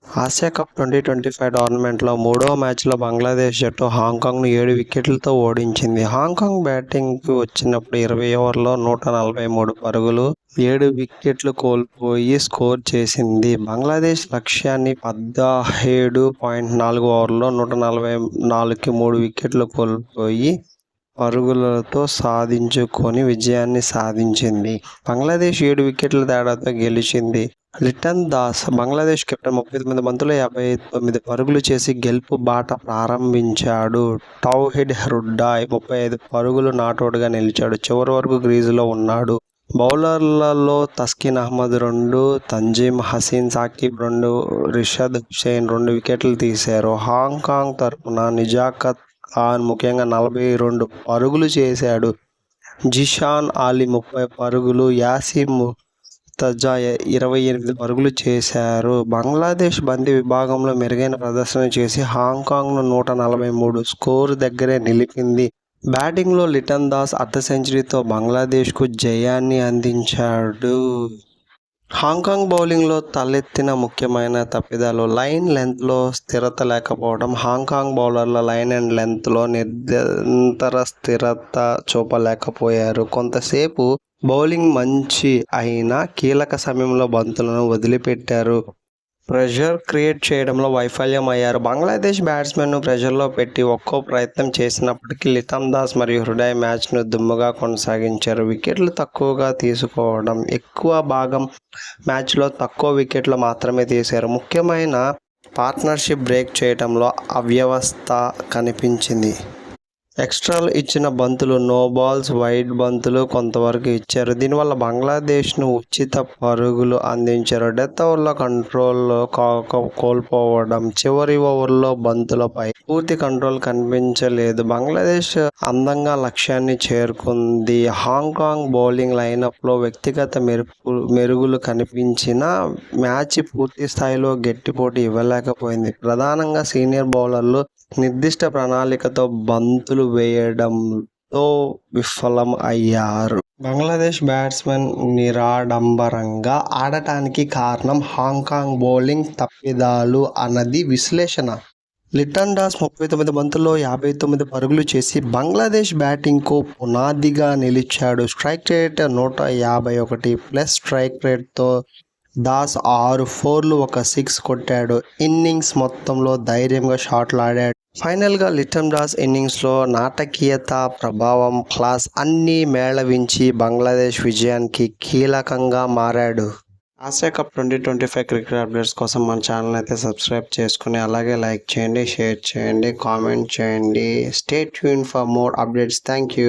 Asia cup 2025 టోర్నమెంట్లో మూడో మ్యాచ్లో బంగ్లాదేశ్ జట్టు హాంకాంగ్ను 7 వికెట్లతో ఓడించింది. హాంకాంగ్ బ్యాటింగ్కు వచ్చినప్పుడు 20 ఓవర్లలో 143 పరుగులు, 7 వికెట్లు కోల్పోయి స్కోర్ చేసింది. బంగ్లాదేశ్ లక్ష్యాన్ని 17.4 ఓవర్లలో 144కి 3 వికెట్లు కోల్పోయి పరుగులతో సాధించుకొని విజయాన్ని సాధించింది. బంగ్లాదేశ్ 7 వికెట్ల తేడాతో గెలిచింది. లిటన్ దాస్ బంగ్లాదేశ్ కెప్టెన్ 39 బంతుల్లో 59 పరుగులు చేసి గెలుపు బాట ప్రారంభించాడు. తౌహిద్ హృడాయ్ 35 పరుగులు నాటౌట్గా నిలిచాడు. చివరి వరకు క్రీజులో ఉన్నాడు. బౌలర్లలో తస్కిన్ అహ్మద్ 2, తంజీమ్ హసీన్, సాకిబ్ 2, రిషద్ హుసేన్ 2 వికెట్లు తీశారు. హాంకాంగ్ తరపున నిజాకత్ ఖాన్ ముఖ్యంగా 42 పరుగులు చేశాడు. జిషాన్ అలీ 30 పరుగులు, యాసిమ్ ముర్తజా 28 పరుగులు చేశారు. బంగ్లాదేశ్ బంతి విభాగంలో మెరుగైన ప్రదర్శన చేసి హాంకాంగ్ను 143 స్కోరు దగ్గరే నిలిపింది. బ్యాటింగ్లో లిటన్ దాస్ అర్ధ సెంచరీతో బంగ్లాదేశ్కు జయాన్ని అందించాడు. హాంకాంగ్ బౌలింగ్లో తలెత్తిన ముఖ్యమైన తప్పిదాలు: లైన్ లెంత్లో స్థిరత లేకపోవడం. హాంకాంగ్ బౌలర్ల లైన్ అండ్ లెంత్లో నిరంతర స్థిరత చూపలేకపోయారు. కొంతసేపు బౌలింగ్ మంచి అయినా కీలక సమయంలో బంతులను వదిలిపెట్టారు. ప్రెషర్ క్రియేట్ చేయడంలో వైఫల్యం అయ్యారు. బంగ్లాదేశ్ బ్యాట్స్మెన్ను ప్రెషర్లో పెట్టి ఒక్కో ప్రయత్నం చేసినప్పటికీ లిటన్ దాస్ మరియు హృడాయ్ మ్యాచ్ను దుమ్ముగా కొనసాగించారు. వికెట్లు తక్కువగా తీసుకోవడం. ఎక్కువ భాగం మ్యాచ్లో తక్కువ వికెట్లు మాత్రమే తీశారు. ముఖ్యమైన పార్ట్నర్షిప్ బ్రేక్ చేయడంలో అవ్యవస్థ కనిపించింది. ఎక్స్ట్రాలు ఇచ్చిన బంతులు, నో బాల్స్, వైడ్ బంతులు కొంతవరకు ఇచ్చారు. దీనివల్ల బంగ్లాదేశ్ను ఉచిత పరుగులు అందించారు. డెత్ ఓవర్లో కంట్రోల్ కోల్పోవడం. చివరి ఓవర్లో బంతులపై పూర్తి కంట్రోల్ కనిపించలేదు. బంగ్లాదేశ్ అందంగా లక్ష్యాన్ని చేరుకుంది. హాంకాంగ్ బౌలింగ్ లైనప్లో వ్యక్తిగత మెరుగులు కనిపించినా మ్యాచ్ పూర్తి స్థాయిలో గట్టి పోటీ ఇవ్వలేకపోయింది. ప్రధానంగా సీనియర్ బౌలర్లు నిర్దిష్ట ప్రణాళికతో బంతులు వేయడంలో విఫలం అయ్యారు. బంగ్లాదేశ్ బ్యాట్స్మెన్ నిరాడంబరంగా ఆడటానికి కారణం హాంకాంగ్ బౌలింగ్ తప్పిదాలు అన్నది విశ్లేషణ. లిటన్ దాస్ 39 బంతుల్లో 59 పరుగులు చేసి బంగ్లాదేశ్ బ్యాటింగ్కు పునాదిగా నిలిచాడు. స్ట్రైక్ రేట్ 151 ప్లస్ స్ట్రైక్ రేట్తో దాస్ 6 ఫోర్లు, 1 సిక్స్ కొట్టాడు. ఇన్నింగ్స్ మొత్తంలో ధైర్యంగా షాట్లు ఆడాడు. ఫైనల్గా లిటన్ దాస్ ఇన్నింగ్స్లో నాటకీయత, ప్రభావం, క్లాస్ అన్నీ మేళవించి బంగ్లాదేశ్ విజయానికి కీలకంగా మారాడు. ఆసియా కప్ 2025 క్రికెట్ అప్డేట్స్ కోసం మన ఛానల్ అయితే సబ్స్క్రైబ్ చేసుకుని అలాగే లైక్ చేయండి, షేర్ చేయండి, కామెంట్ చేయండి. Stay tune for more updates. Thank you.